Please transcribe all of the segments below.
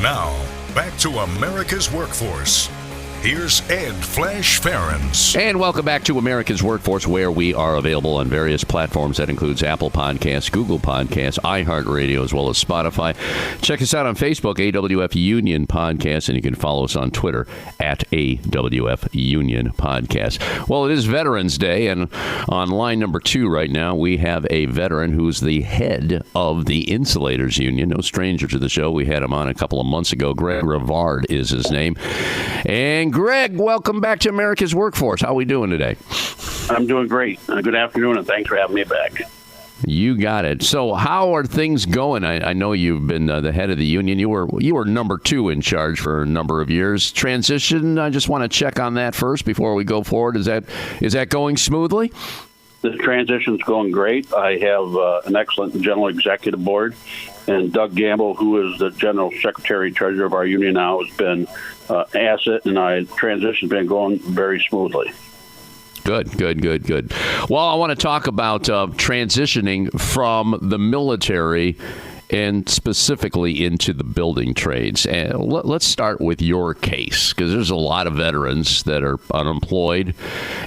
Now, back to America's Workforce. Here's Ed Flash Ferens. And welcome back to America's Workforce, where we are available on various platforms. That includes Apple Podcasts, Google Podcasts, iHeartRadio, as well as Spotify. Check us out on Facebook, AWF Union Podcast, and you can follow us on Twitter at AWF Union Podcast. Well, it is Veterans Day, and on line number 2 right now, we have a veteran who's the head of the Insulators Union. No stranger to the show. We had him on a couple of months ago. Gregory Revard is his name. And Greg, welcome back to America's Workforce. How are we doing today? I'm doing great. Good afternoon, and thanks for having me back. You got it. So how are things going? I know you've been the head of the union. You were number 2 in charge for a number of years. Transition, I just want to check on that first before we go forward. Is that going smoothly? The transition's going great. I have an excellent general executive board, and Doug Gamble, who is the general secretary treasurer of our union now, has been asset, and transition's been going very smoothly. Good. Well, I want to talk about transitioning from the military and specifically into the building trades. And let's start with your case, because there's a lot of veterans that are unemployed,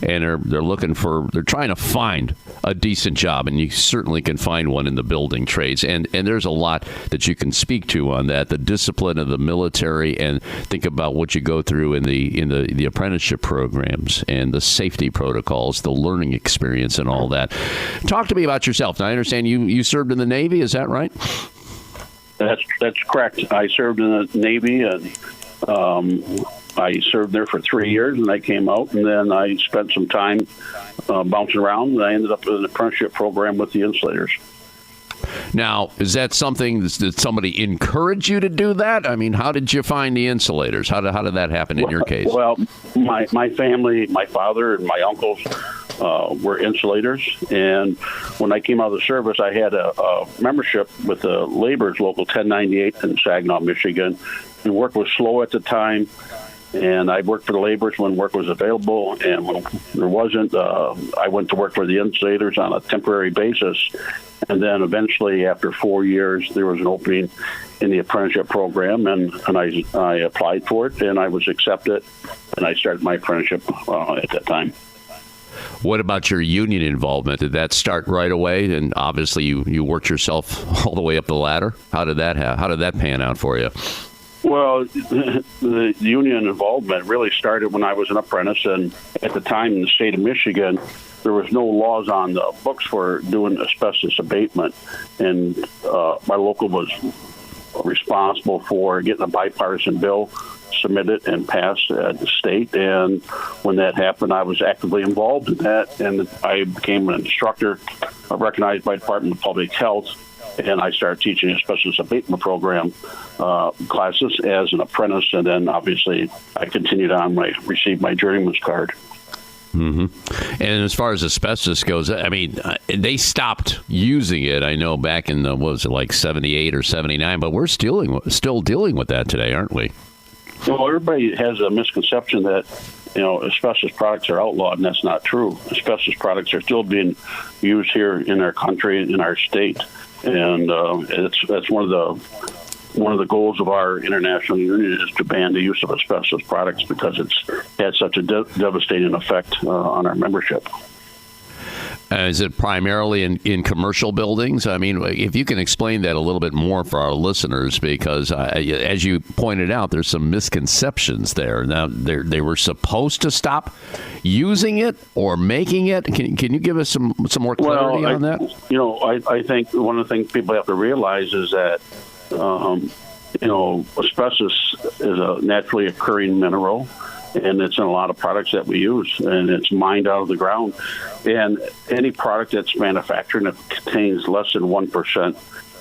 and they're trying to find a decent job, and you certainly can find one in the building trades. And there's a lot that you can speak to on that, the discipline of the military, and think about what you go through in the apprenticeship programs and the safety protocols, the learning experience, and all that. Talk to me about yourself. Now, I understand you served in the Navy. Is that right? That's correct. I served in the Navy, and I served there for 3 years, and I came out, and then I spent some time bouncing around, and I ended up in an apprenticeship program with the Insulators. Now, is that something that somebody encouraged you to do that? I mean, how did you find the Insulators? How did that happen in your case? Well, my family, my father and my uncles were Insulators, and when I came out of the service, I had a membership with the Laborers Local 1098 in Saginaw, Michigan. And work was slow at the time, and I worked for the Laborers when work was available, and when there wasn't, I went to work for the Insulators on a temporary basis. And then eventually, after 4 years, there was an opening in the apprenticeship program, and I applied for it, and I was accepted, and I started my apprenticeship at that time. What about your union involvement? Did that start right away? And obviously, you worked yourself all the way up the ladder. How did that pan out for you? Well, the union involvement really started when I was an apprentice, and at the time in the state of Michigan, there was no laws on the books for doing asbestos abatement, and my local was responsible for getting a bipartisan bill submitted and passed at the state. And when that happened, I was actively involved in that, and I became an instructor recognized by the Department of Public Health. And I started teaching asbestos abatement program classes as an apprentice, and then obviously I continued on. I received my journeyman's card. Mm-hmm. And as far as asbestos goes, I mean, they stopped using it, I know, back in what was it, like 78 or 79, but we're still dealing with that today, aren't we? Well, everybody has a misconception that, asbestos products are outlawed, and that's not true. Asbestos products are still being used here in our country and in our state. And that's one of the goals of our international union is to ban the use of asbestos products because it's had such a devastating effect on our membership. Is it primarily in commercial buildings? I mean, if you can explain that a little bit more for our listeners, because as you pointed out, there's some misconceptions there. Now, they were supposed to stop using it or making it. Can you give us some more clarity on that? I think one of the things people have to realize is that asbestos is a naturally occurring mineral, and it's in a lot of products that we use, and it's mined out of the ground. And any product that's manufactured that contains less than 1%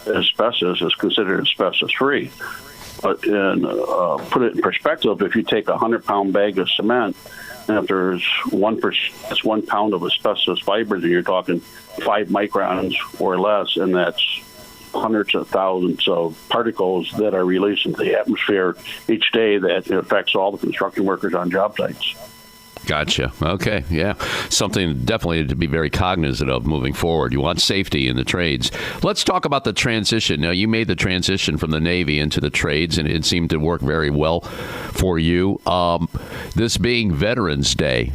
asbestos is considered asbestos-free. But put it in perspective, if you take a 100-pound bag of cement, and if there's 1%, that's 1 pound of asbestos fibers, and you're talking 5 microns or less, and that's hundreds of thousands of particles that are released into the atmosphere each day that affects all the construction workers on job sites. Gotcha. Okay. Yeah. Something definitely to be very cognizant of moving forward. You want safety in the trades. Let's talk about the transition. Now, you made the transition from the Navy into the trades, and it seemed to work very well for you. This being Veterans Day,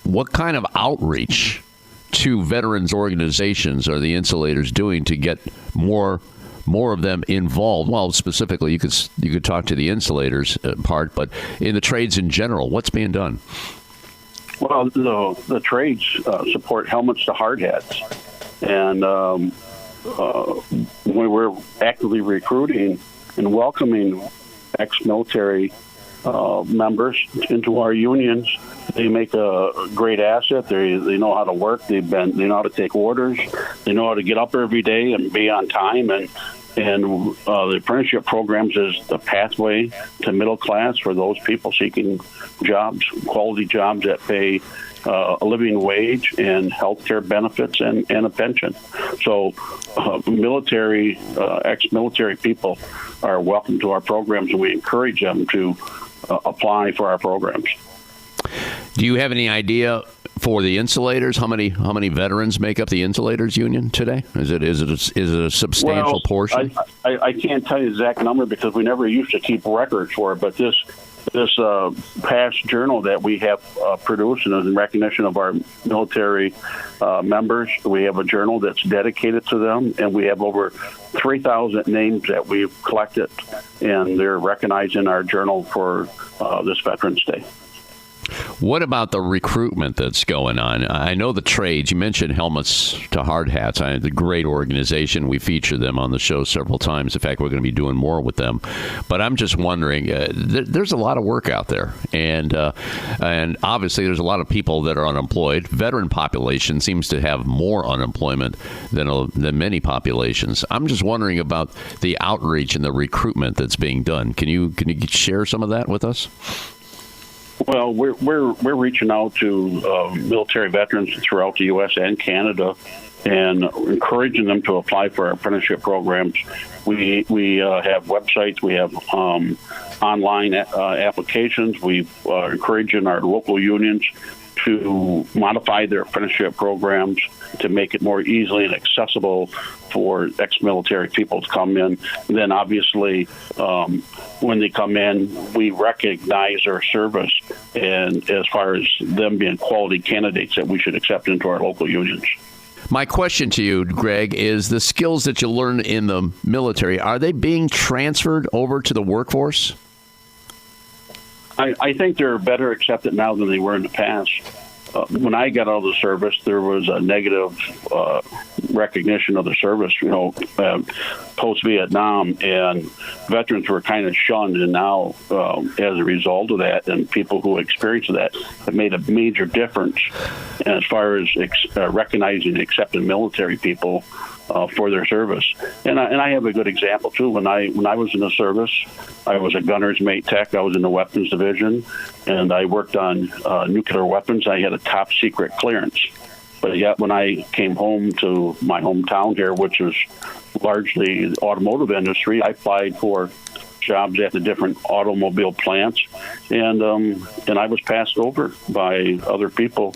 what kind of outreach to veterans organizations are the Insulators doing to get more of them involved? Well, specifically, you could talk to the Insulators part, but in the trades in general, what's being done? Well, the trades support helmets to hard hats, and we're actively recruiting and welcoming ex-military members into our unions. They make a great asset. They know how to work. They know how to take orders. They know how to get up every day and be on time. And the apprenticeship programs is the pathway to middle class for those people seeking jobs, quality jobs that pay a living wage and health care benefits and a pension. So military, ex-military people are welcome to our programs, and we encourage them to apply for our programs. Do you have any idea for the Insulators how many veterans make up the Insulators union today? Is it a substantial portion? I can't tell you the exact number because we never used to keep records for it. But this past journal that we have produced, and in recognition of our military members, we have a journal that's dedicated to them, and we have over 3,000 names that we've collected, and they're recognized in our journal for this Veterans Day. What about the recruitment that's going on? I know the trades. You mentioned helmets to hard hats. It's a great organization. We feature them on the show several times. In fact, we're going to be doing more with them. But I'm just wondering, there's a lot of work out there. And obviously there's a lot of people that are unemployed. Veteran population seems to have more unemployment than many populations. I'm just wondering about the outreach and the recruitment that's being done. Can you share some of that with us? Well, we're reaching out to military veterans throughout the U.S. and Canada, and encouraging them to apply for our apprenticeship programs. We have websites, we have online applications. We're encouraging our local unions to modify their apprenticeship programs to make it more easily and accessible for ex-military people to come in. And then obviously, when they come in, we recognize their service, and as far as them being quality candidates that we should accept into our local unions. My question to you, Greg, is the skills that you learn in the military, are they being transferred over to the workforce? I think they're better accepted now than they were in the past. When I got out of the service, there was a negative recognition of the service, post-Vietnam, and veterans were kind of shunned. And now, as a result of that, and people who experienced that have made a major difference as far as recognizing and accepting military people for their service. And I have a good example too. When I was in the service, I was a gunner's mate tech. I was in the weapons division, and I worked on nuclear weapons. I had a top secret clearance. But yet, when I came home to my hometown here, which was largely the automotive industry, I applied for jobs at the different automobile plants, and I was passed over by other people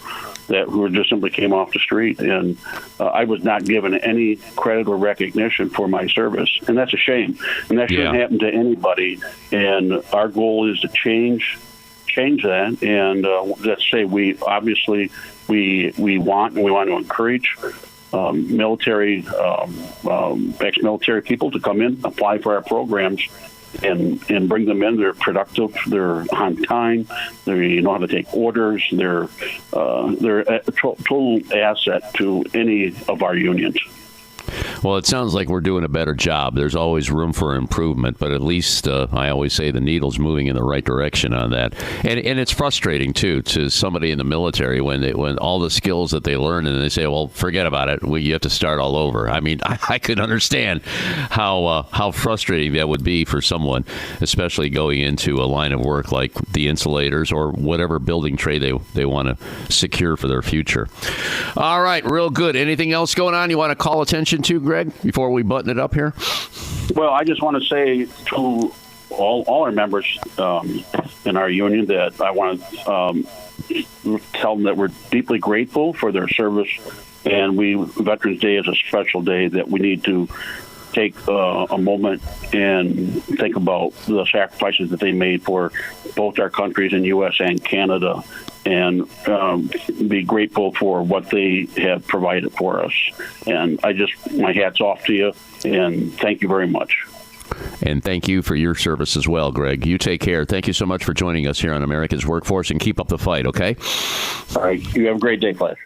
who just simply came off the street, and I was not given any credit or recognition for my service, and that's a shame, and that shouldn't happen to anybody. And our goal is to change that, and let's say we obviously we want to encourage military ex-military people to come in, apply for our programs, and bring them in. They're productive. They're on time. They know how to take orders. They're a total asset to any of our unions. Well, it sounds like we're doing a better job. There's always room for improvement, but at least I always say the needle's moving in the right direction on that. And it's frustrating too to somebody in the military when all the skills that they learn and they say, "Well, forget about it. You have to start all over." I mean, I could understand how frustrating that would be for someone, especially going into a line of work like the Insulators or whatever building trade they want to secure for their future. All right, real good. Anything else going on you want to call attention to, Greg, before we button it up here? Well, I just want to say to all our members in our union that I want to tell them that we're deeply grateful for their service, and Veterans Day is a special day that we need to take a moment and think about the sacrifices that they made for both our countries in U.S. and Canada, and be grateful for what they have provided for us. And my hat's off to you, and thank you very much. And thank you for your service as well, Greg. You take care. Thank you so much for joining us here on America's Workforce, and keep up the fight, okay? All right. You have a great day, Flash.